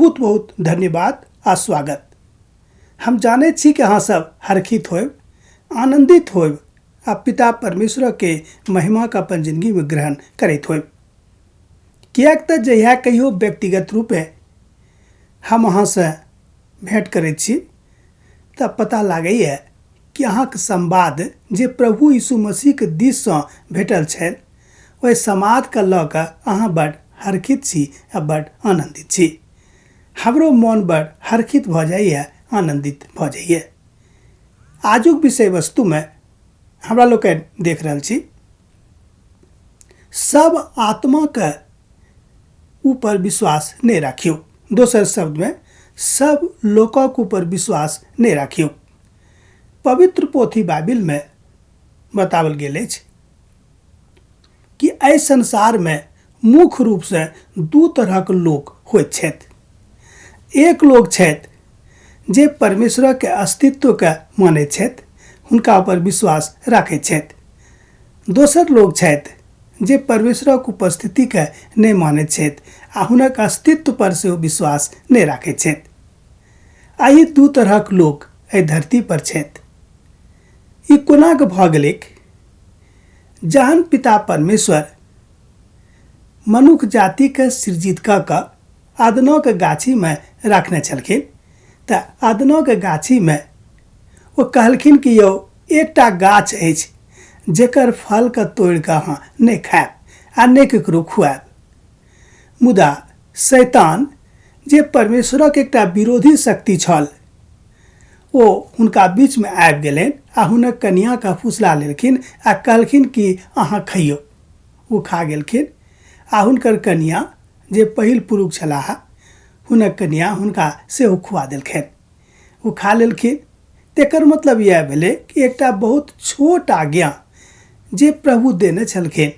बहुत बहुत धन्यवाद आ स्वागत। हम जाने छी कि अहाँ सब हर्षित होब, आनंदित होब आ पिता परमेश्वर के महिमा का अपन जिंदगी में ग्रहण करैत होब। कियाक तऽ जहिया कहियो व्यक्तिगत रूपे हम अहाँ से भेंट करैत छी तऽ पता लागैए कि अहाँक संवाद जे प्रभु यीशु मसीह के दिस से भेटल छल ओहि समाद के लऽ कऽ अहाँ बड़ हर्षित छी आ बड़ आनंदित छी। हमरो मन बड़ हर्षित भऽ जाइए, आनंदित भऽ जाइए। आजुक विषय वस्तु में हमरा लोकनि देख रहल छी सब आत्मा के ऊपर विश्वास नहीं राखियो। दोसर शब्द में सब लोकक ऊपर विश्वास नहीं राखियो। पवित्र पोथी बाइबिल में बतावल गेल अछि कि एहि संसार में मुख्य रूप से दू तरहक लोक होइत छथि। एक लोग छथि जे परमेश्वर के अस्तित्व के मानैत छथि, हुनका ऊपर विश्वास राखैत छथि। दोसर लोग छथि जे परमेश्वरक उपस्थिति के नहीं मानैत छथि आ हुनक अस्तित्व पर से विश्वास नहीं राखैत छथि। एहि दू तरहक लोक एहि धरती पर छथि। ई कोना के भऽ गेलैक? जहन पिता परमेश्वर मनुष्य जाति के सृजित कऽ कऽ अदनो के गाछी में रखने छलखिन तऽ अदनो के गाछी में वो कहलखिन कि यौ एकटा गाछ अछि जेकर फल के तोड़ि कऽ अहाँ नहीं खायब आ नहीं ककरो खुआब। मुदा शैतान जे परमेश्वरक एकटा विरोधी शक्ति छल ओ हुनका बीच में आबि गेलनि आ हुनक कन्या के फुसला लेलखिन आ कहलखिन कि अहाँ खइयौ। ओ खा गेलखिन आ हुनकर कन्या जे पहिल पुरुष छलाह हुनक कन्या हुनका सेहो खुआ देलखिन। ओ खा लेलखिन। तेकर मतलब यह भेलै कि एकटा बहुत छोट आज्ञा जे प्रभु देने छलखिन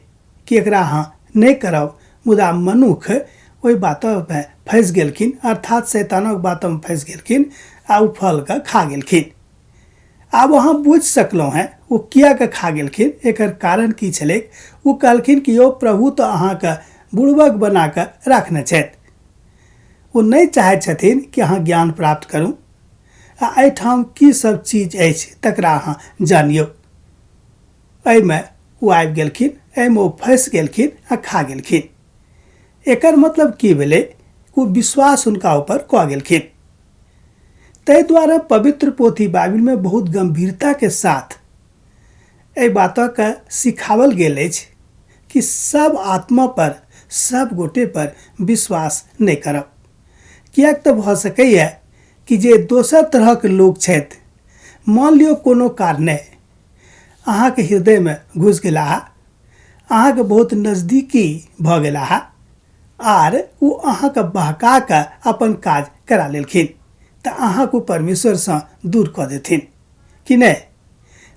कि एकरा अहाँ नहीं करब, मुदा मनुष्य ओहि बात में फंस गेलखिन, अर्थात शैतानक बात में फंस गेलखिन आ ओ फल के खा गेलखिन। आब अहाँ बुझ सकलहुँ हैं वो किया के खा गेलखिन, एकर कारण की छलै। वो कहलखिन कि यौ प्रभु तो अहाँ के बुड़बक बना के रखने छथि। वो नहीं चाहै छथिन कि अहाँ ज्ञान प्राप्त करू आ एहिठाम की सब चीज अछि तकरा अहाँ जानियौ। एहिमे वो आबि गेलखिन, एहिमे वो फंस गेलखिन आ खा गेलखिन। एकर मतलब की भेलै? वो विश्वास हुनका ऊपर कऽ गेलखिन। ताहि द्वारा पवित्र पोथी बाइबिल में बहुत गंभीरता के साथ एहि बातक सिखावल गेल अछि कि सब आत्मा पर, सब गोटे पर विश्वास नहीं करब। कियाक तऽ भऽ सकैए कि जे दोसर तरह के लोग छथि, मान लियो कोनो कारणे अहाँ के हृदय में घुस गेलाह, अहाँ के बहुत नजदीकी भऽ गेलाह आर वो अहाँ के बहका के अपन काज करा लेलखिन तऽ अहाँ को परमेश्वर से दूर कऽ देथिन कि नहीं?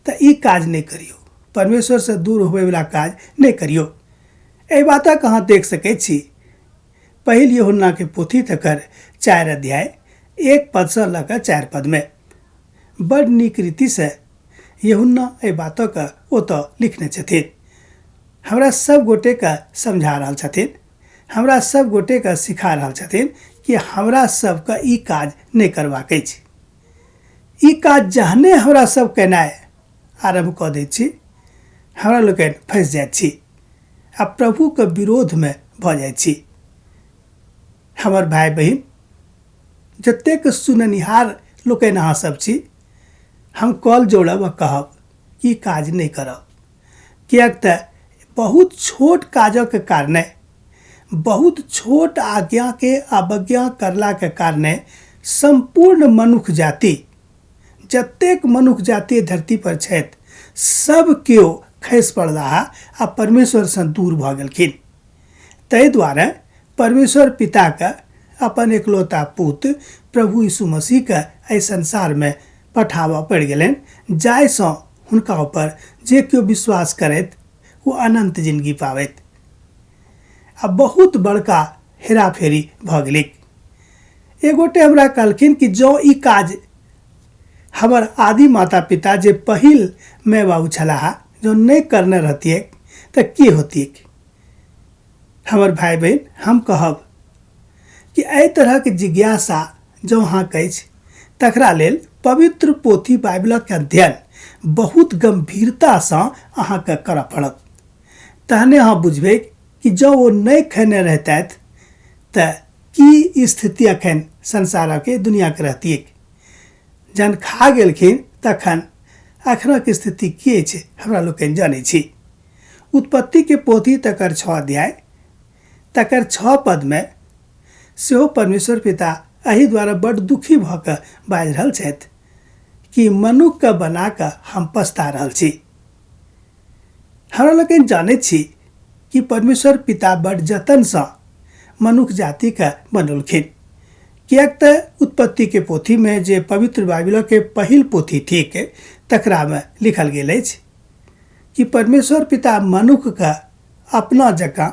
तऽ ई काज नहीं करियो, परमेश्वर से दूर होबे वाला काज नहीं करियो। एहि बातक अहाँ देख सकैत छी पहिल यूहन्ना के पोथी तकर 4 अध्याय 1 पद से लऽ कऽ 4 पद में बड़ नीक रीति से यूहन्ना एहि बातक ओतऽ लिखने छथिन। हमरा सब गोटे के समझा रहल छथिन, हमरा सब गोटे के सिखा रहल छथिन कि हमरा सब के ई काज नहीं करबाक अछि। ई काज जहने हमरा सब केनाइ आरंभ कऽ दै छी, हमरा लोकनि फंस जाइत छी आ प्रभु के विरोध में भऽ जाइत छी। हमर भाई बहिन जतेक सुननिहार लोकनि अहाँ सब छी, हम कॉल जोड़ब आ कहब ई काज नहीं करब। कियाक तऽ बहुत छोट काजक कारणे, बहुत छोट आज्ञा के अवज्ञा करला के कारणे संपूर्ण मनुष्य जाति, जतेक मनुष्य जाति धरती पर छथि, सब केओ खसि पड़लाह आ परमेश्वर से दूर भऽ गेलखिन। ताहि दुआरे परमेश्वर पिता के अपन एकलौता पुत्र प्रभु यीशु मसीह के एहि संसार में पठाबऽ पड़ि गेलनि, जाहिसँ हुनका ऊपर जे केओ विश्वास करैत वो अनंत जिंदगी पावैत। आ बहुत बड़का हेराफेरी भऽ गेलै। एगोटे हमरा कहलखिन कि जँ ई काज हमर आदि माता पिता जे पहिल माय बाबू छलाह जो नहीं करने रहतियै तऽ की होतियै? हमर भाई बहन हम कहब कि एहि तरह के जिज्ञासा जो अहाँक अछि तकरा लेल पवित्र पोथी बाइबलक अध्ययन बहुत गंभीरतासँ अहाँके करऽ पड़त। तहने अहाँ बुझबै कि जँ ओ नहि खेने रहतथि तऽ की स्थिति अखन संसारके दुनियाके रहतियै। जहन खा गेलखिन तखन अखनक स्थिति की छै हमरा लोकनि जानै छी। उत्पत्ति के पोथी तकर 6 अध्याय तकर 6 पदमे सेहो परमेश्वर पिता एहि द्वारा बड़ दुखी भऽ कऽ बाजि रहल छथि कि मनुष्यके बना कऽ हम पछता रहल छी। हमरा लोकनि जानैत छी कि परमेश्वर पिता बड़ जतनसँ मनुष्य जातिके बनौलखिन, किएक तऽ उत्पत्ति के पोथी में जे पवित्र बाइबल के पहिल पोथी थिक तकरा में लिखल गेल अछि कि परमेश्वर पिता मनुष्य के अपना जकाँ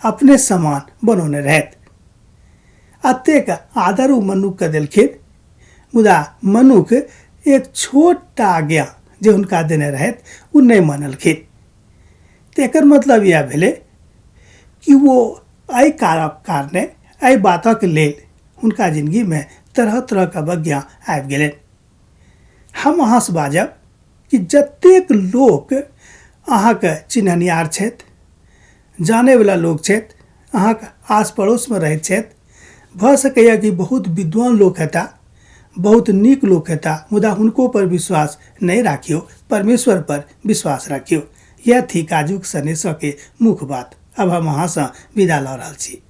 अपने समान बनौने रहथि। अतेक आदर ओ मनुष्य के देलखिन, मुदा मनुष्य एक छोटा आज्ञा जे हुनका देने रहथि ओ नहीं मानलखिन। तो एकर मतलब यह भेलै कि वो एहि कारणे एहि बातक लेल हुनका जिंदगी में तरह तरह के अवज्ञा आबि गेलनि। हम अहाँसँ बाजब कि जतेक लोक अहाँके चिन्हनिहार छथि, जानैवला लोक छथि, अहाँके आस पड़ोसमे रहैत छथि, भऽ सकैए कि बहुत विद्वान लोक हेताह, बहुत नीक लोक हेताह, मुदा हुनको पर विश्वास नहीं राखियो, परमेश्वर पर विश्वास राखियो। यह थी आजुक संदेशके मुख्य बात। अब हम अहाँसँ विदा लऽ रहल छी।